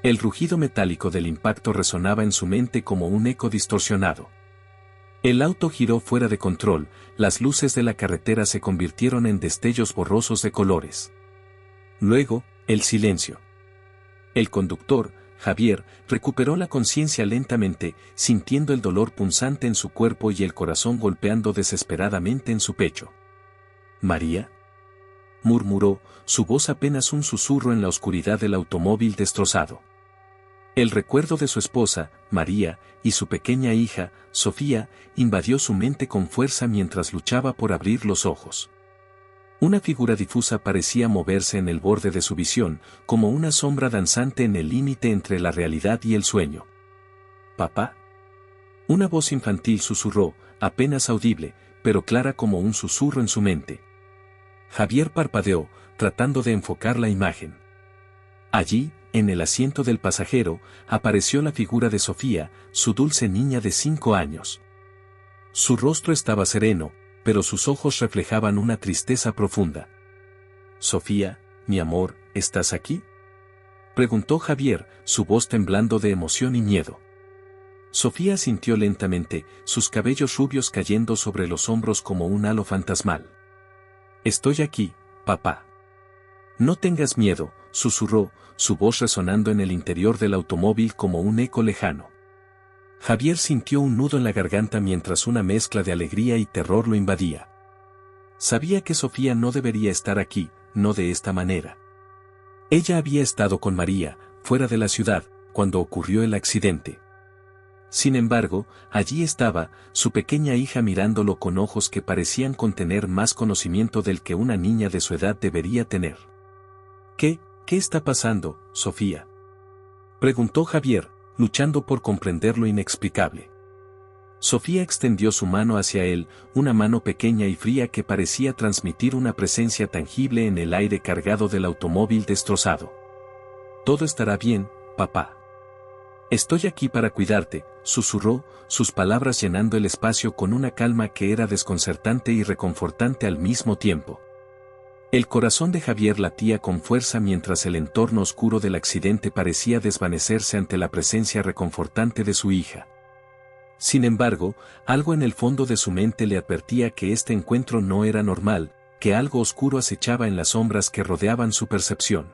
El rugido metálico del impacto resonaba en su mente como un eco distorsionado. El auto giró fuera de control, las luces de la carretera se convirtieron en destellos borrosos de colores. Luego, el silencio. El conductor, Javier, recuperó la conciencia lentamente, sintiendo el dolor punzante en su cuerpo y el corazón golpeando desesperadamente en su pecho. «¿María?», murmuró, su voz apenas un susurro en la oscuridad del automóvil destrozado. El recuerdo de su esposa, María, y su pequeña hija, Sofía, invadió su mente con fuerza mientras luchaba por abrir los ojos. Una figura difusa parecía moverse en el borde de su visión, como una sombra danzante en el límite entre la realidad y el sueño. «¿Papá?». Una voz infantil susurró, apenas audible, pero clara como un susurro en su mente. Javier parpadeó, tratando de enfocar la imagen. Allí, en el asiento del pasajero, apareció la figura de Sofía, su dulce niña de 5 años. Su rostro estaba sereno, pero sus ojos reflejaban una tristeza profunda. «Sofía, mi amor, ¿estás aquí?», preguntó Javier, su voz temblando de emoción y miedo. Sofía asintió lentamente, sus cabellos rubios cayendo sobre los hombros como un halo fantasmal. «Estoy aquí, papá». «No tengas miedo», susurró, su voz resonando en el interior del automóvil como un eco lejano. Javier sintió un nudo en la garganta mientras una mezcla de alegría y terror lo invadía. Sabía que Sofía no debería estar aquí, no de esta manera. Ella había estado con María, fuera de la ciudad, cuando ocurrió el accidente. Sin embargo, allí estaba, su pequeña hija mirándolo con ojos que parecían contener más conocimiento del que una niña de su edad debería tener. ¿Qué está pasando, Sofía?», preguntó Javier, luchando por comprender lo inexplicable. Sofía extendió su mano hacia él, una mano pequeña y fría que parecía transmitir una presencia tangible en el aire cargado del automóvil destrozado. «Todo estará bien, papá. Estoy aquí para cuidarte», susurró, sus palabras llenando el espacio con una calma que era desconcertante y reconfortante al mismo tiempo. El corazón de Javier latía con fuerza mientras el entorno oscuro del accidente parecía desvanecerse ante la presencia reconfortante de su hija. Sin embargo, algo en el fondo de su mente le advertía que este encuentro no era normal, que algo oscuro acechaba en las sombras que rodeaban su percepción.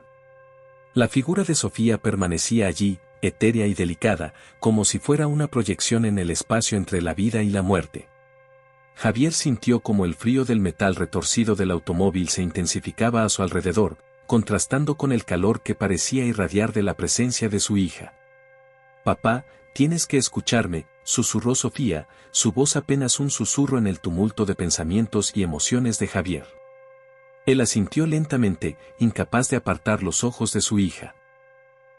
La figura de Sofía permanecía allí, etérea y delicada, como si fuera una proyección en el espacio entre la vida y la muerte. Javier sintió como el frío del metal retorcido del automóvil se intensificaba a su alrededor, contrastando con el calor que parecía irradiar de la presencia de su hija. «Papá, tienes que escucharme», susurró Sofía, su voz apenas un susurro en el tumulto de pensamientos y emociones de Javier. Él asintió lentamente, incapaz de apartar los ojos de su hija.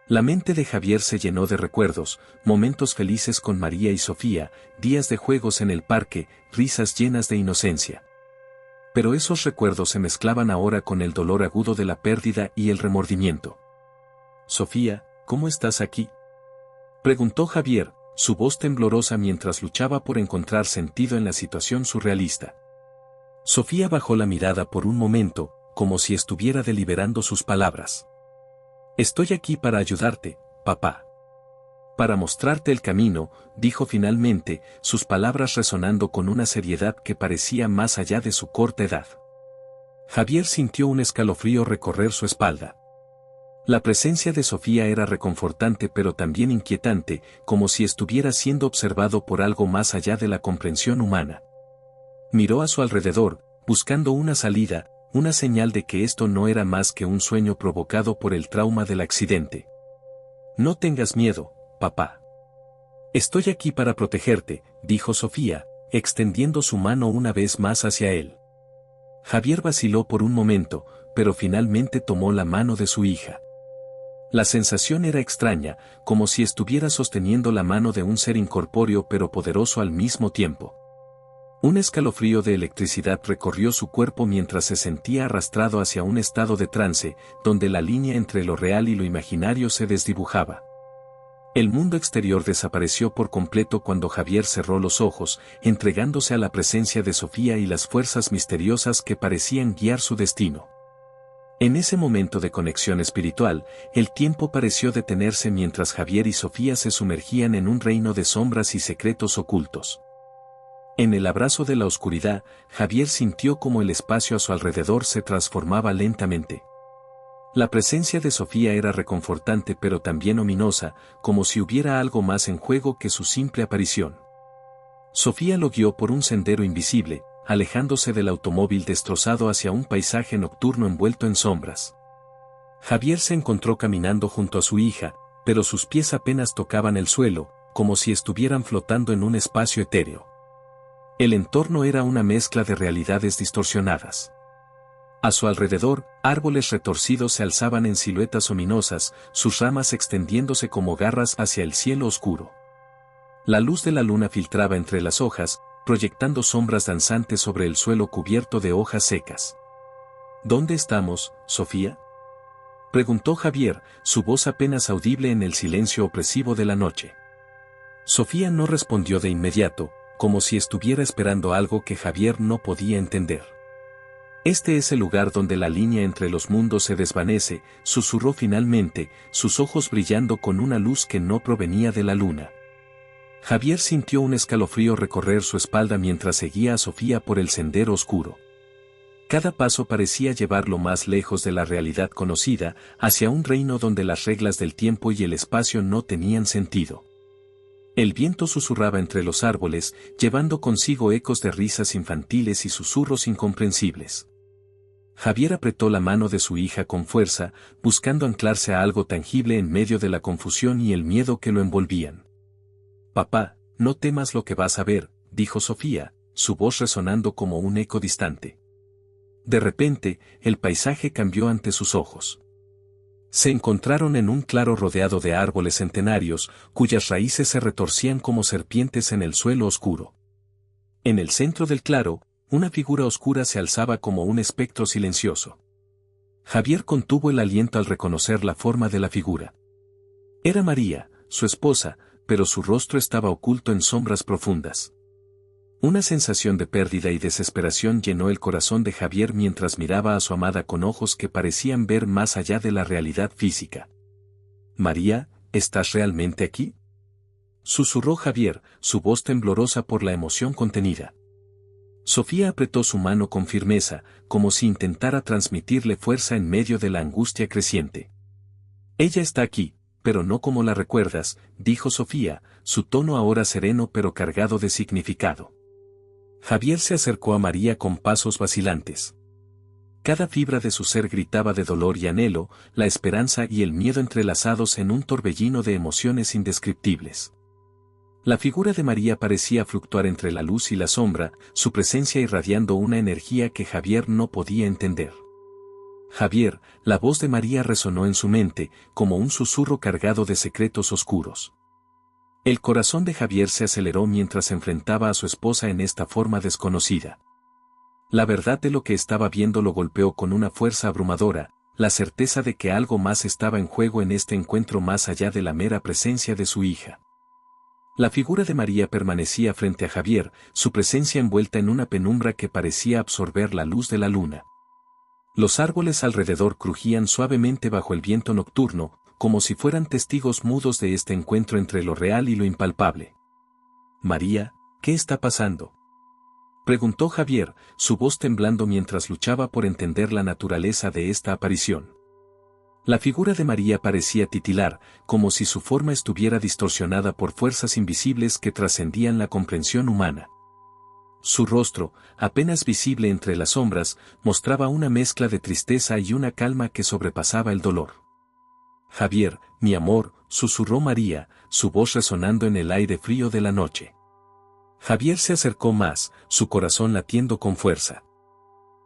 La mente de Javier se llenó de recuerdos, momentos felices con María y Sofía, días de juegos en el parque, risas llenas de inocencia. Pero esos recuerdos se mezclaban ahora con el dolor agudo de la pérdida y el remordimiento. «Sofía, ¿cómo estás aquí?», preguntó Javier, su voz temblorosa mientras luchaba por encontrar sentido en la situación surrealista. Sofía bajó la mirada por un momento, como si estuviera deliberando sus palabras. «Estoy aquí para ayudarte, papá. Para mostrarte el camino», dijo finalmente, sus palabras resonando con una seriedad que parecía más allá de su corta edad. Javier sintió un escalofrío recorrer su espalda. La presencia de Sofía era reconfortante pero también inquietante, como si estuviera siendo observado por algo más allá de la comprensión humana. Miró a su alrededor, buscando una salida, una señal de que esto no era más que un sueño provocado por el trauma del accidente. «No tengas miedo, papá. Estoy aquí para protegerte», dijo Sofía, extendiendo su mano una vez más hacia él. Javier vaciló por un momento, pero finalmente tomó la mano de su hija. La sensación era extraña, como si estuviera sosteniendo la mano de un ser incorpóreo pero poderoso al mismo tiempo. Un escalofrío de electricidad recorrió su cuerpo mientras se sentía arrastrado hacia un estado de trance, donde la línea entre lo real y lo imaginario se desdibujaba. El mundo exterior desapareció por completo cuando Javier cerró los ojos, entregándose a la presencia de Sofía y las fuerzas misteriosas que parecían guiar su destino. En ese momento de conexión espiritual, el tiempo pareció detenerse mientras Javier y Sofía se sumergían en un reino de sombras y secretos ocultos. En el abrazo de la oscuridad, Javier sintió como el espacio a su alrededor se transformaba lentamente. La presencia de Sofía era reconfortante pero también ominosa, como si hubiera algo más en juego que su simple aparición. Sofía lo guió por un sendero invisible, alejándose del automóvil destrozado hacia un paisaje nocturno envuelto en sombras. Javier se encontró caminando junto a su hija, pero sus pies apenas tocaban el suelo, como si estuvieran flotando en un espacio etéreo. El entorno era una mezcla de realidades distorsionadas. A su alrededor, árboles retorcidos se alzaban en siluetas ominosas, sus ramas extendiéndose como garras hacia el cielo oscuro. La luz de la luna filtraba entre las hojas, proyectando sombras danzantes sobre el suelo cubierto de hojas secas. ¿Dónde estamos, Sofía?, preguntó Javier, su voz apenas audible en el silencio opresivo de la noche. Sofía no respondió de inmediato, como si estuviera esperando algo que Javier no podía entender. Este es el lugar donde la línea entre los mundos se desvanece, susurró finalmente, sus ojos brillando con una luz que no provenía de la luna. Javier sintió un escalofrío recorrer su espalda mientras seguía a Sofía por el sendero oscuro. Cada paso parecía llevarlo más lejos de la realidad conocida, hacia un reino donde las reglas del tiempo y el espacio no tenían sentido. El viento susurraba entre los árboles, llevando consigo ecos de risas infantiles y susurros incomprensibles. Javier apretó la mano de su hija con fuerza, buscando anclarse a algo tangible en medio de la confusión y el miedo que lo envolvían. «Papá, no temas lo que vas a ver», dijo Sofía, su voz resonando como un eco distante. De repente, el paisaje cambió ante sus ojos. Se encontraron en un claro rodeado de árboles centenarios, cuyas raíces se retorcían como serpientes en el suelo oscuro. En el centro del claro, una figura oscura se alzaba como un espectro silencioso. Javier contuvo el aliento al reconocer la forma de la figura. Era María, su esposa, pero su rostro estaba oculto en sombras profundas. Una sensación de pérdida y desesperación llenó el corazón de Javier mientras miraba a su amada con ojos que parecían ver más allá de la realidad física. «María, ¿estás realmente aquí?», susurró Javier, su voz temblorosa por la emoción contenida. Sofía apretó su mano con firmeza, como si intentara transmitirle fuerza en medio de la angustia creciente. «Ella está aquí, pero no como la recuerdas», dijo Sofía, su tono ahora sereno pero cargado de significado. Javier se acercó a María con pasos vacilantes. Cada fibra de su ser gritaba de dolor y anhelo, la esperanza y el miedo entrelazados en un torbellino de emociones indescriptibles. La figura de María parecía fluctuar entre la luz y la sombra, su presencia irradiando una energía que Javier no podía entender. «Javier», la voz de María resonó en su mente, como un susurro cargado de secretos oscuros. El corazón de Javier se aceleró mientras enfrentaba a su esposa en esta forma desconocida. La verdad de lo que estaba viendo lo golpeó con una fuerza abrumadora, la certeza de que algo más estaba en juego en este encuentro más allá de la mera presencia de su hija. La figura de María permanecía frente a Javier, su presencia envuelta en una penumbra que parecía absorber la luz de la luna. Los árboles alrededor crujían suavemente bajo el viento nocturno, como si fueran testigos mudos de este encuentro entre lo real y lo impalpable. «María, ¿qué está pasando?», preguntó Javier, su voz temblando mientras luchaba por entender la naturaleza de esta aparición. La figura de María parecía titilar, como si su forma estuviera distorsionada por fuerzas invisibles que trascendían la comprensión humana. Su rostro, apenas visible entre las sombras, mostraba una mezcla de tristeza y una calma que sobrepasaba el dolor. «Javier, mi amor», susurró María, su voz resonando en el aire frío de la noche. Javier se acercó más, su corazón latiendo con fuerza.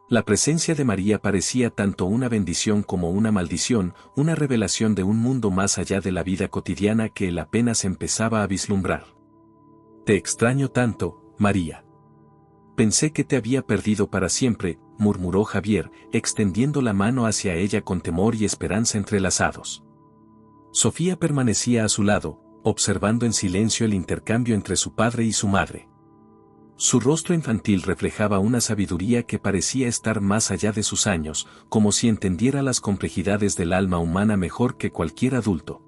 La presencia de María parecía tanto una bendición como una maldición, una revelación de un mundo más allá de la vida cotidiana que él apenas empezaba a vislumbrar. «Te extraño tanto, María. Pensé que te había perdido para siempre», murmuró Javier, extendiendo la mano hacia ella con temor y esperanza entrelazados. Sofía permanecía a su lado, observando en silencio el intercambio entre su padre y su madre. Su rostro infantil reflejaba una sabiduría que parecía estar más allá de sus años, como si entendiera las complejidades del alma humana mejor que cualquier adulto.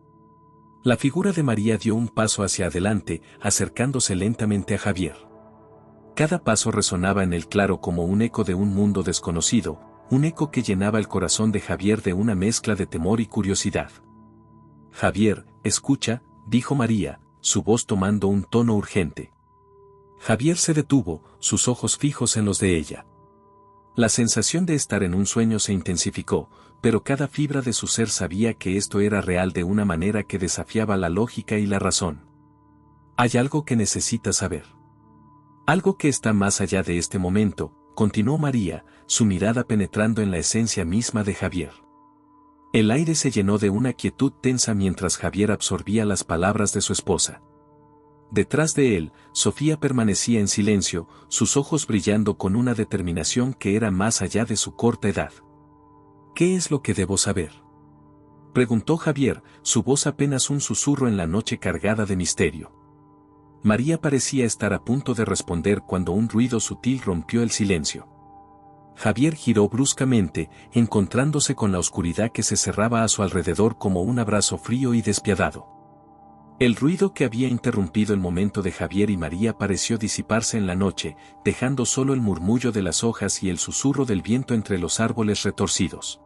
La figura de María dio un paso hacia adelante, acercándose lentamente a Javier. Cada paso resonaba en él claro como un eco de un mundo desconocido, un eco que llenaba el corazón de Javier de una mezcla de temor y curiosidad. «Javier, escucha», dijo María, su voz tomando un tono urgente. Javier se detuvo, sus ojos fijos en los de ella. La sensación de estar en un sueño se intensificó, pero cada fibra de su ser sabía que esto era real de una manera que desafiaba la lógica y la razón. «Hay algo que necesitas saber. Algo que está más allá de este momento», continuó María, su mirada penetrando en la esencia misma de Javier. El aire se llenó de una quietud tensa mientras Javier absorbía las palabras de su esposa. Detrás de él, Sofía permanecía en silencio, sus ojos brillando con una determinación que era más allá de su corta edad. «¿Qué es lo que debo saber?», preguntó Javier, su voz apenas un susurro en la noche cargada de misterio. María parecía estar a punto de responder cuando un ruido sutil rompió el silencio. Javier giró bruscamente, encontrándose con la oscuridad que se cerraba a su alrededor como un abrazo frío y despiadado. El ruido que había interrumpido el momento de Javier y María pareció disiparse en la noche, dejando solo el murmullo de las hojas y el susurro del viento entre los árboles retorcidos.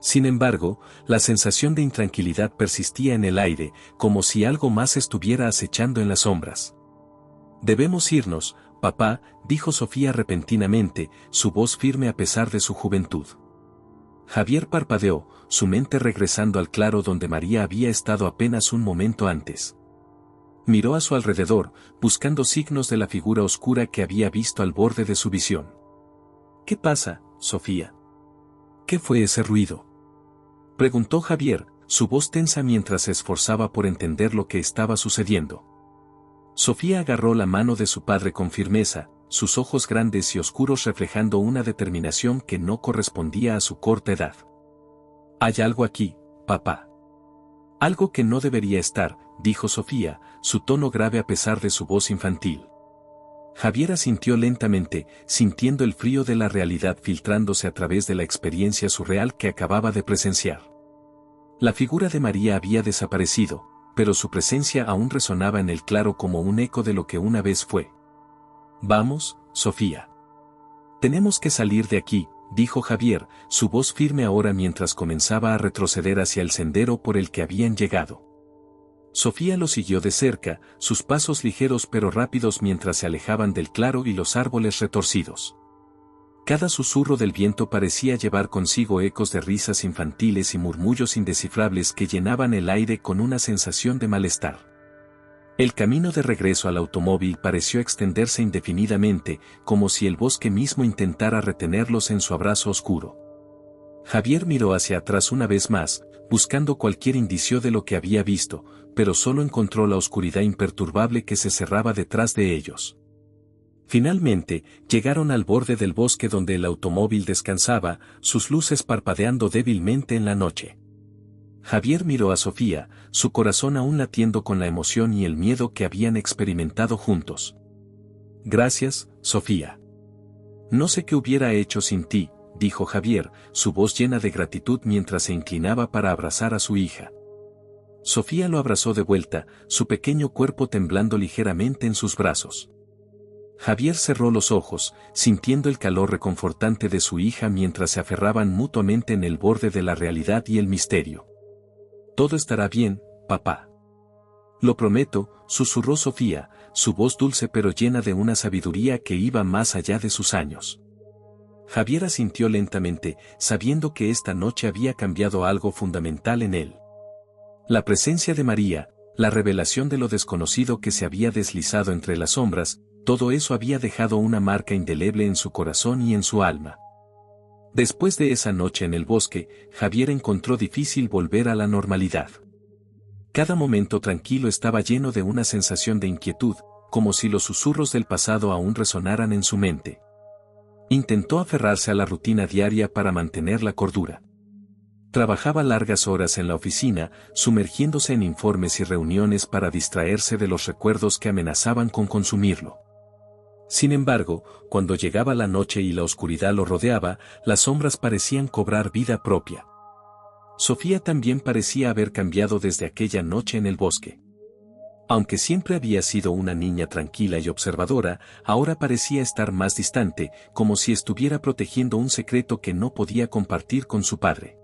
Sin embargo, la sensación de intranquilidad persistía en el aire, como si algo más estuviera acechando en las sombras. «Debemos irnos, papá», dijo Sofía repentinamente, su voz firme a pesar de su juventud. Javier parpadeó, su mente regresando al claro donde María había estado apenas un momento antes. Miró a su alrededor, buscando signos de la figura oscura que había visto al borde de su visión. «¿Qué pasa, Sofía? ¿Qué fue ese ruido?», preguntó Javier, su voz tensa mientras se esforzaba por entender lo que estaba sucediendo. Sofía agarró la mano de su padre con firmeza, sus ojos grandes y oscuros reflejando una determinación que no correspondía a su corta edad. «Hay algo aquí, papá. Algo que no debería estar», dijo Sofía, su tono grave a pesar de su voz infantil. Javier asintió lentamente, sintiendo el frío de la realidad filtrándose a través de la experiencia surreal que acababa de presenciar. La figura de María había desaparecido, pero su presencia aún resonaba en el claro como un eco de lo que una vez fue. «Vamos, Sofía. Tenemos que salir de aquí», dijo Javier, su voz firme ahora mientras comenzaba a retroceder hacia el sendero por el que habían llegado. Sofía lo siguió de cerca, sus pasos ligeros pero rápidos mientras se alejaban del claro y los árboles retorcidos. Cada susurro del viento parecía llevar consigo ecos de risas infantiles y murmullos indescifrables que llenaban el aire con una sensación de malestar. El camino de regreso al automóvil pareció extenderse indefinidamente, como si el bosque mismo intentara retenerlos en su abrazo oscuro. Javier miró hacia atrás una vez más, buscando cualquier indicio de lo que había visto, pero solo encontró la oscuridad imperturbable que se cerraba detrás de ellos. Finalmente, llegaron al borde del bosque donde el automóvil descansaba, sus luces parpadeando débilmente en la noche. Javier miró a Sofía, su corazón aún latiendo con la emoción y el miedo que habían experimentado juntos. «Gracias, Sofía. No sé qué hubiera hecho sin ti», dijo Javier, su voz llena de gratitud mientras se inclinaba para abrazar a su hija. Sofía lo abrazó de vuelta, su pequeño cuerpo temblando ligeramente en sus brazos. Javier cerró los ojos, sintiendo el calor reconfortante de su hija mientras se aferraban mutuamente en el borde de la realidad y el misterio. «Todo estará bien, papá. Lo prometo», susurró Sofía, su voz dulce pero llena de una sabiduría que iba más allá de sus años. Javier asintió lentamente, sabiendo que esta noche había cambiado algo fundamental en él. La presencia de María, la revelación de lo desconocido que se había deslizado entre las sombras, todo eso había dejado una marca indeleble en su corazón y en su alma. Después de esa noche en el bosque, Javier encontró difícil volver a la normalidad. Cada momento tranquilo estaba lleno de una sensación de inquietud, como si los susurros del pasado aún resonaran en su mente. Intentó aferrarse a la rutina diaria para mantener la cordura. Trabajaba largas horas en la oficina, sumergiéndose en informes y reuniones para distraerse de los recuerdos que amenazaban con consumirlo. Sin embargo, cuando llegaba la noche y la oscuridad lo rodeaba, las sombras parecían cobrar vida propia. Sofía también parecía haber cambiado desde aquella noche en el bosque. Aunque siempre había sido una niña tranquila y observadora, ahora parecía estar más distante, como si estuviera protegiendo un secreto que no podía compartir con su padre.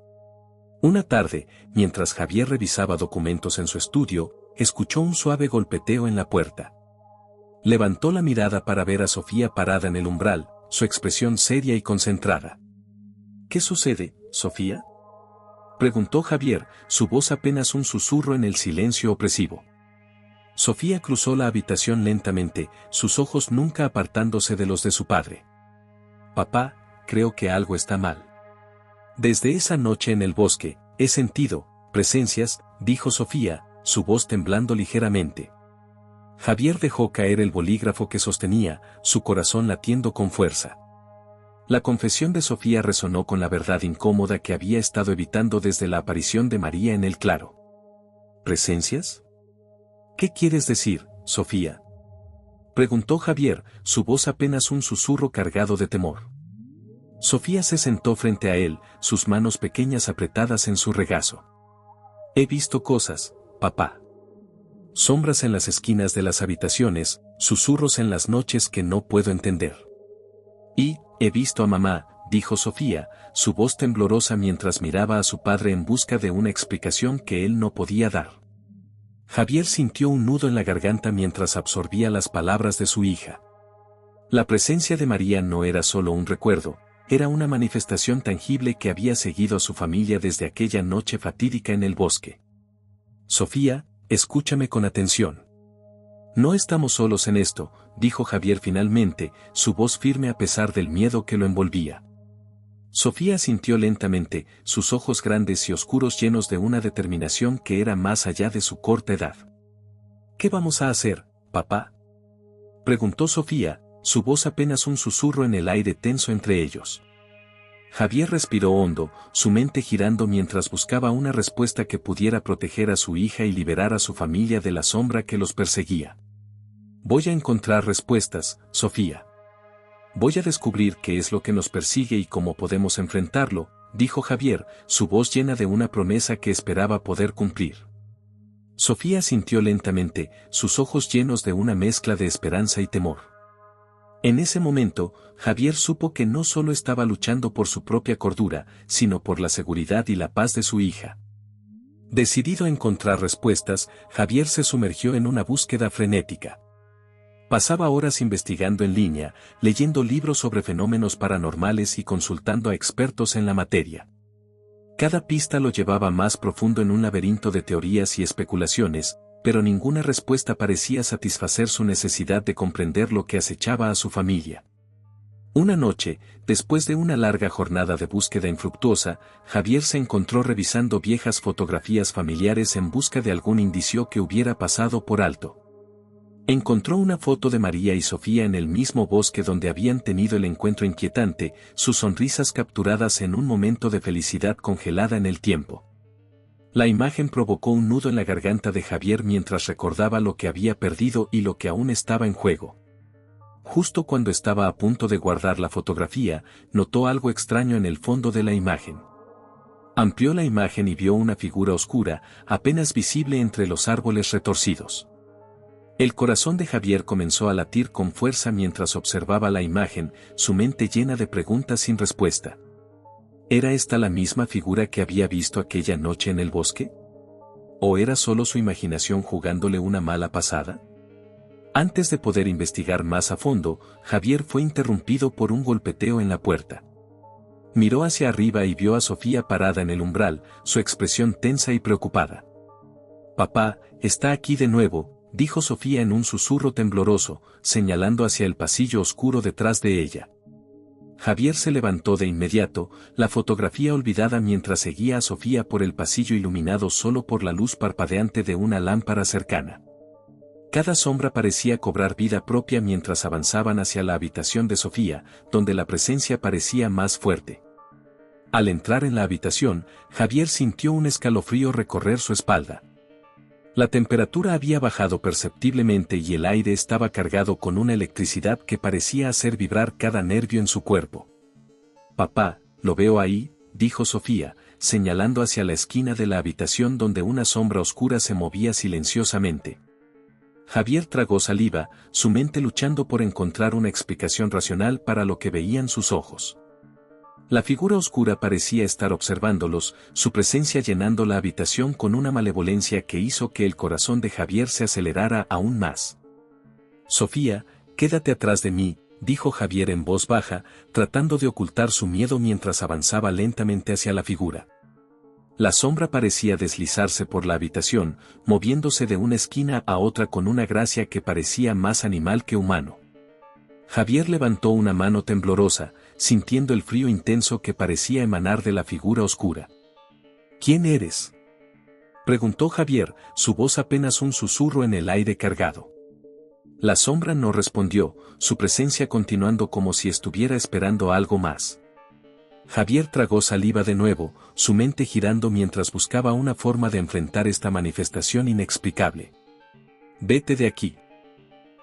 Una tarde, mientras Javier revisaba documentos en su estudio, escuchó un suave golpeteo en la puerta. Levantó la mirada para ver a Sofía parada en el umbral, su expresión seria y concentrada. ¿Qué sucede, Sofía?, preguntó Javier, su voz apenas un susurro en el silencio opresivo. Sofía cruzó la habitación lentamente, sus ojos nunca apartándose de los de su padre. Papá, creo que algo está mal. Desde esa noche en el bosque, he sentido presencias, dijo Sofía, su voz temblando ligeramente. Javier dejó caer el bolígrafo que sostenía, su corazón latiendo con fuerza. La confesión de Sofía resonó con la verdad incómoda que había estado evitando desde la aparición de María en el claro. ¿Presencias? ¿Qué quieres decir, Sofía?, preguntó Javier, su voz apenas un susurro cargado de temor. Sofía se sentó frente a él, sus manos pequeñas apretadas en su regazo. He visto cosas, papá. Sombras en las esquinas de las habitaciones, susurros en las noches que no puedo entender. Y, he visto a mamá, dijo Sofía, su voz temblorosa mientras miraba a su padre en busca de una explicación que él no podía dar. Javier sintió un nudo en la garganta mientras absorbía las palabras de su hija. La presencia de María no era solo un recuerdo, era una manifestación tangible que había seguido a su familia desde aquella noche fatídica en el bosque. Sofía, escúchame con atención. No estamos solos en esto, dijo Javier finalmente, su voz firme a pesar del miedo que lo envolvía. Sofía asintió lentamente, sus ojos grandes y oscuros llenos de una determinación que era más allá de su corta edad. ¿Qué vamos a hacer, papá?, preguntó Sofía, su voz apenas un susurro en el aire tenso entre ellos. Javier respiró hondo, su mente girando mientras buscaba una respuesta que pudiera proteger a su hija y liberar a su familia de la sombra que los perseguía. Voy a encontrar respuestas, Sofía. Voy a descubrir qué es lo que nos persigue y cómo podemos enfrentarlo, dijo Javier, su voz llena de una promesa que esperaba poder cumplir. Sofía sintió lentamente, sus ojos llenos de una mezcla de esperanza y temor. En ese momento, Javier supo que no solo estaba luchando por su propia cordura, sino por la seguridad y la paz de su hija. Decidido a encontrar respuestas, Javier se sumergió en una búsqueda frenética. Pasaba horas investigando en línea, leyendo libros sobre fenómenos paranormales y consultando a expertos en la materia. Cada pista lo llevaba más profundo en un laberinto de teorías y especulaciones, pero ninguna respuesta parecía satisfacer su necesidad de comprender lo que acechaba a su familia. Una noche, después de una larga jornada de búsqueda infructuosa, Javier se encontró revisando viejas fotografías familiares en busca de algún indicio que hubiera pasado por alto. Encontró una foto de María y Sofía en el mismo bosque donde habían tenido el encuentro inquietante, sus sonrisas capturadas en un momento de felicidad congelada en el tiempo. La imagen provocó un nudo en la garganta de Javier mientras recordaba lo que había perdido y lo que aún estaba en juego. Justo cuando estaba a punto de guardar la fotografía, notó algo extraño en el fondo de la imagen. Amplió la imagen y vio una figura oscura, apenas visible entre los árboles retorcidos. El corazón de Javier comenzó a latir con fuerza mientras observaba la imagen, su mente llena de preguntas sin respuesta. ¿Era esta la misma figura que había visto aquella noche en el bosque? ¿O era solo su imaginación jugándole una mala pasada? Antes de poder investigar más a fondo, Javier fue interrumpido por un golpeteo en la puerta. Miró hacia arriba y vio a Sofía parada en el umbral, su expresión tensa y preocupada. «Papá, está aquí de nuevo», dijo Sofía en un susurro tembloroso, señalando hacia el pasillo oscuro detrás de ella. Javier se levantó de inmediato, la fotografía olvidada mientras seguía a Sofía por el pasillo iluminado solo por la luz parpadeante de una lámpara cercana. Cada sombra parecía cobrar vida propia mientras avanzaban hacia la habitación de Sofía, donde la presencia parecía más fuerte. Al entrar en la habitación, Javier sintió un escalofrío recorrer su espalda. La temperatura había bajado perceptiblemente y el aire estaba cargado con una electricidad que parecía hacer vibrar cada nervio en su cuerpo. «Papá, lo veo ahí», dijo Sofía, señalando hacia la esquina de la habitación donde una sombra oscura se movía silenciosamente. Javier tragó saliva, su mente luchando por encontrar una explicación racional para lo que veían sus ojos. La figura oscura parecía estar observándolos, su presencia llenando la habitación con una malevolencia que hizo que el corazón de Javier se acelerara aún más. «Sofía, quédate atrás de mí», dijo Javier en voz baja, tratando de ocultar su miedo mientras avanzaba lentamente hacia la figura. La sombra parecía deslizarse por la habitación, moviéndose de una esquina a otra con una gracia que parecía más animal que humano. Javier levantó una mano temblorosa, sintiendo el frío intenso que parecía emanar de la figura oscura. «¿Quién eres?», preguntó Javier, su voz apenas un susurro en el aire cargado. La sombra no respondió, su presencia continuando como si estuviera esperando algo más. Javier tragó saliva de nuevo, su mente girando mientras buscaba una forma de enfrentar esta manifestación inexplicable. «Vete de aquí.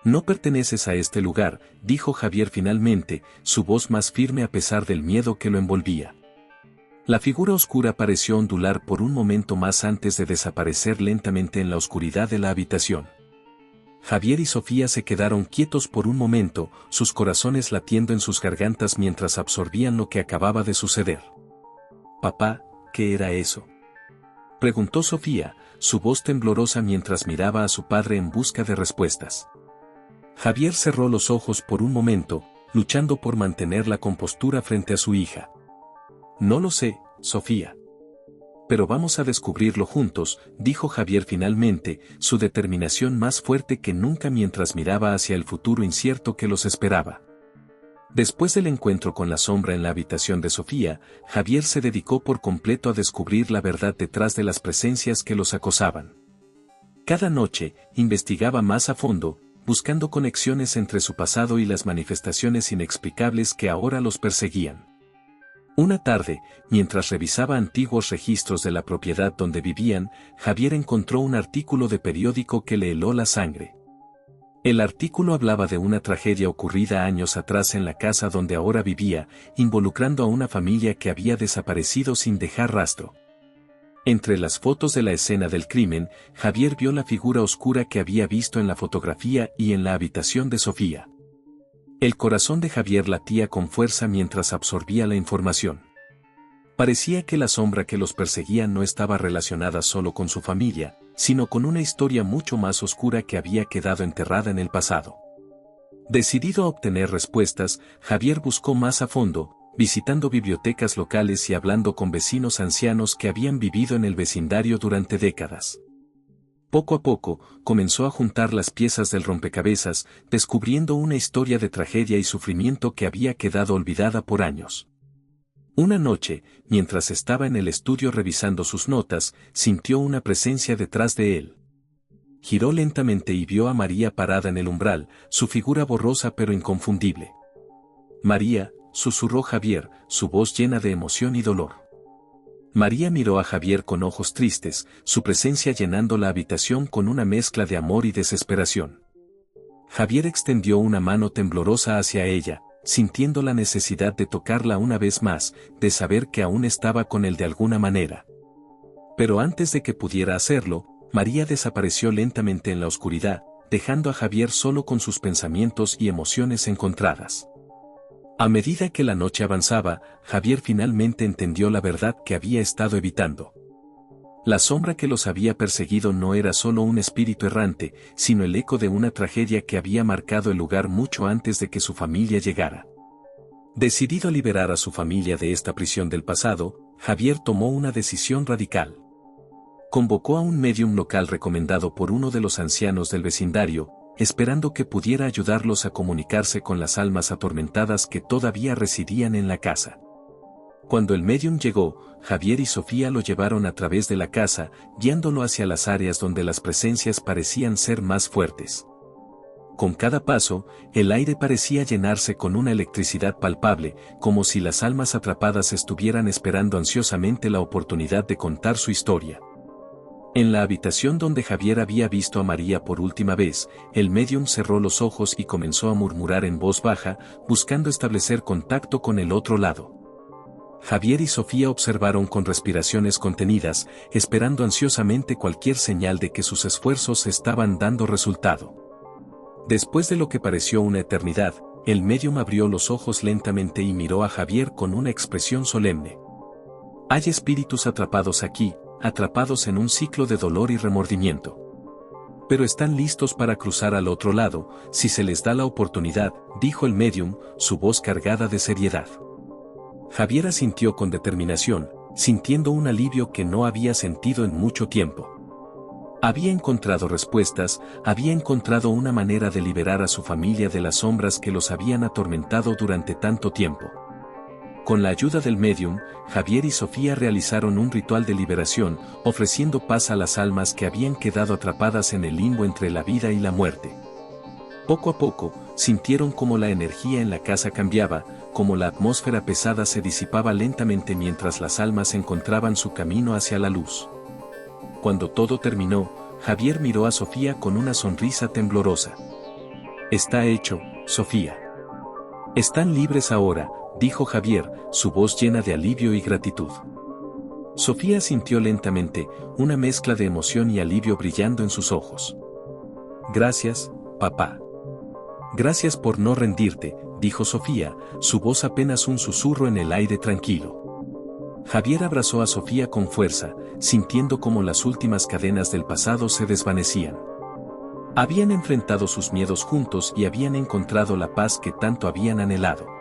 No perteneces a este lugar», dijo Javier finalmente, su voz más firme a pesar del miedo que lo envolvía. La figura oscura pareció ondular por un momento más antes de desaparecer lentamente en la oscuridad de la habitación. Javier y Sofía se quedaron quietos por un momento, sus corazones latiendo en sus gargantas mientras absorbían lo que acababa de suceder. «Papá, ¿qué era eso?», preguntó Sofía, su voz temblorosa mientras miraba a su padre en busca de respuestas. Javier cerró los ojos por un momento, luchando por mantener la compostura frente a su hija. «No lo sé, Sofía. Pero vamos a descubrirlo juntos», dijo Javier finalmente, su determinación más fuerte que nunca mientras miraba hacia el futuro incierto que los esperaba. Después del encuentro con la sombra en la habitación de Sofía, Javier se dedicó por completo a descubrir la verdad detrás de las presencias que los acosaban. Cada noche, investigaba más a fondo, buscando conexiones entre su pasado y las manifestaciones inexplicables que ahora los perseguían. Una tarde, mientras revisaba antiguos registros de la propiedad donde vivían, Javier encontró un artículo de periódico que le heló la sangre. El artículo hablaba de una tragedia ocurrida años atrás en la casa donde ahora vivía, involucrando a una familia que había desaparecido sin dejar rastro. Entre las fotos de la escena del crimen, Javier vio la figura oscura que había visto en la fotografía y en la habitación de Sofía. El corazón de Javier latía con fuerza mientras absorbía la información. Parecía que la sombra que los perseguía no estaba relacionada solo con su familia, sino con una historia mucho más oscura que había quedado enterrada en el pasado. Decidido a obtener respuestas, Javier buscó más a fondo, visitando bibliotecas locales y hablando con vecinos ancianos que habían vivido en el vecindario durante décadas. Poco a poco, comenzó a juntar las piezas del rompecabezas, descubriendo una historia de tragedia y sufrimiento que había quedado olvidada por años. Una noche, mientras estaba en el estudio revisando sus notas, sintió una presencia detrás de él. Giró lentamente y vio a María parada en el umbral, su figura borrosa pero inconfundible. «María», susurró Javier, su voz llena de emoción y dolor. María miró a Javier con ojos tristes, su presencia llenando la habitación con una mezcla de amor y desesperación. Javier extendió una mano temblorosa hacia ella, sintiendo la necesidad de tocarla una vez más, de saber que aún estaba con él de alguna manera. Pero antes de que pudiera hacerlo, María desapareció lentamente en la oscuridad, dejando a Javier solo con sus pensamientos y emociones encontradas. A medida que la noche avanzaba, Javier finalmente entendió la verdad que había estado evitando. La sombra que los había perseguido no era solo un espíritu errante, sino el eco de una tragedia que había marcado el lugar mucho antes de que su familia llegara. Decidido a liberar a su familia de esta prisión del pasado, Javier tomó una decisión radical. Convocó a un médium local recomendado por uno de los ancianos del vecindario, esperando que pudiera ayudarlos a comunicarse con las almas atormentadas que todavía residían en la casa. Cuando el médium llegó, Javier y Sofía lo llevaron a través de la casa, guiándolo hacia las áreas donde las presencias parecían ser más fuertes. Con cada paso, el aire parecía llenarse con una electricidad palpable, como si las almas atrapadas estuvieran esperando ansiosamente la oportunidad de contar su historia. En la habitación donde Javier había visto a María por última vez, el médium cerró los ojos y comenzó a murmurar en voz baja, buscando establecer contacto con el otro lado. Javier y Sofía observaron con respiraciones contenidas, esperando ansiosamente cualquier señal de que sus esfuerzos estaban dando resultado. Después de lo que pareció una eternidad, el médium abrió los ojos lentamente y miró a Javier con una expresión solemne. Hay espíritus atrapados aquí, atrapados en un ciclo de dolor y remordimiento. Pero están listos para cruzar al otro lado, si se les da la oportunidad, dijo el médium, su voz cargada de seriedad. Javier asintió con determinación, sintiendo un alivio que no había sentido en mucho tiempo. Había encontrado respuestas, había encontrado una manera de liberar a su familia de las sombras que los habían atormentado durante tanto tiempo. Con la ayuda del médium, Javier y Sofía realizaron un ritual de liberación, ofreciendo paz a las almas que habían quedado atrapadas en el limbo entre la vida y la muerte. Poco a poco, sintieron cómo la energía en la casa cambiaba, cómo la atmósfera pesada se disipaba lentamente mientras las almas encontraban su camino hacia la luz. Cuando todo terminó, Javier miró a Sofía con una sonrisa temblorosa. Está hecho, Sofía. Están libres ahora, dijo Javier, su voz llena de alivio y gratitud. Sofía sintió lentamente, una mezcla de emoción y alivio brillando en sus ojos. Gracias, papá. Gracias por no rendirte, dijo Sofía, su voz apenas un susurro en el aire tranquilo. Javier abrazó a Sofía con fuerza, sintiendo cómo las últimas cadenas del pasado se desvanecían. Habían enfrentado sus miedos juntos y habían encontrado la paz que tanto habían anhelado.